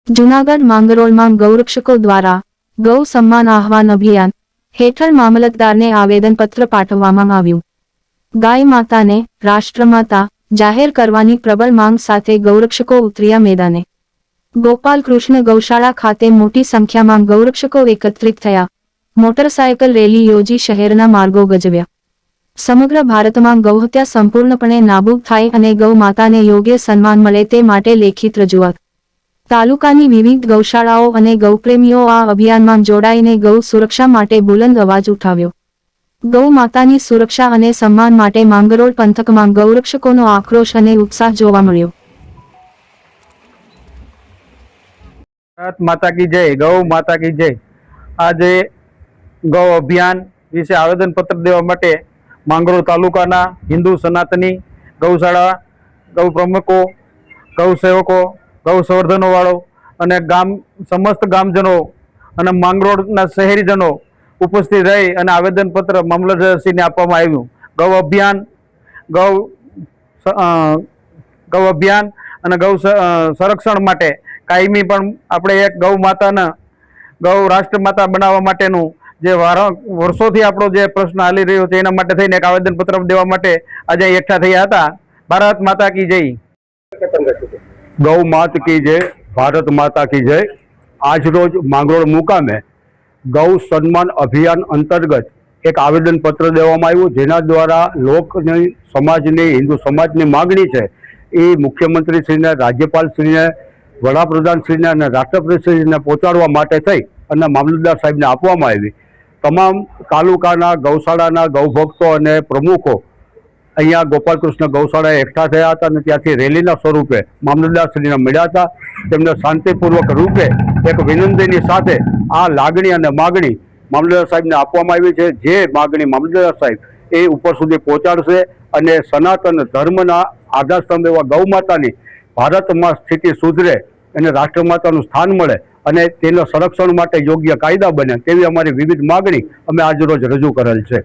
જૂનાગઢ માંગરોળમાં ગૌરક્ષકો દ્વારા ગૌ સન્માન આહવાન અભિયાન હેઠળ મામલતદારને આવેદનપત્ર પાઠવવામાં આવ્યું। ગાય માતાને રાષ્ટ્રમાતા જાહેર કરવાની પ્રબળ માંગ સાથે ગૌરક્ષકો ઉતર્યા મેદાને। ગોપાલકૃષ્ણ ગૌશાળા ખાતે મોટી સંખ્યામાં ગૌરક્ષકો એકત્રિત થયા। મોટરસાયકલ રેલી યોજી શહેરના માર્ગો ગજવ્યા। સમગ્ર ભારતમાં ગૌહત્યા સંપૂર્ણપણે નાબૂદ થાય અને ગૌ માતાને યોગ્ય સન્માન મળે તે માટે લેખિત રજૂઆત। તાલુકાની વિવિધ ગૌશાળાઓ અને ગૌપ્રેમીઓ આ અભિયાનમાં જોડાઈને ગૌ સુરક્ષા માટે બુલંદ અવાજ ઉઠાવ્યો। ગૌ માતાની સુરક્ષા અને સન્માન માટે માંગરોળ પંથકમાં ગૌરક્ષકોનો આક્રોશ અને ઉત્સાહ જોવા મળ્યો। ભારત માતા કી જય, ગૌ માતા કી જય। આજે ગૌ અભિયાન વિશે આવેદનપત્ર દેવા માટે માંગરોળ તાલુકાના હિન્દુ સનાતની ગૌશાળા, ગૌ પ્રમુખો, ગૌ સેવકો, ગૌ સંવર્ધનો વાળો અને સમસ્ત ગામજનો અને માંગરોળના શહેરીજનો ઉપસ્થિત રહી અને આવેદનપત્ર મામલતદારશ્રીને આપવામાં આવ્યું। ગૌ અભિયાન અને ગૌ સંરક્ષણ માટે કાયમી પણ આપણે એક ગૌ માતાના ગૌ રાષ્ટ્રમાતા બનાવવા માટેનું જે વર્ષોથી આપણો જે પ્રશ્ન હાલી રહ્યો છે એના માટે થઈને એક આવેદનપત્ર દેવા માટે આજે એકઠા થયા હતા। ભારત માતા કી જય। गौ मात की जय, भारत माता की जय। आज रोज માંગરોળ મુકામે गौ सम्मान अभियान अंतर्गत एक आवेदन पत्र देवामां आव्युं, जेना द्वारा लोकनी समाजनी हिंदू समाजनी मागणी छे ए मुख्यमंत्रीश्रीने, राज्यपालश्रीने, वडाप्रधानश्रीने अने राष्ट्रपतिश्रीने पहोंचाडवा माटे थई अने मामलतदार साहेबने आपवामां आवी। तमाम तालुकाना गौशाळाना गौभक्तो अने प्रमुखो अहींया गोपालकृष्ण गौशाळाए एकठा थया हता अने त्यांथी रेलीना स्वरूपे मामलतदारश्रीने मळ्या हता। तेमणे शांतिपूर्वक रूपे एक विनंतीनी साथे आ लागणी अने मागणी मामलतदार साहेबने आपवामां आवी छे। जे मागणी मामलतदार साहेब ए उपर सुधी पहोंचाडशे अने सनातन धर्मना आधारस्तंभ एवा गौ मातानी भारतमां स्थिति सुधरे अने राष्ट्रमातानुं स्थान मळे अने तेना संरक्षण माटे योग्य कायदा बने तेवी अमारी विविध मागणी अमे आज रोज रजू करेल छे।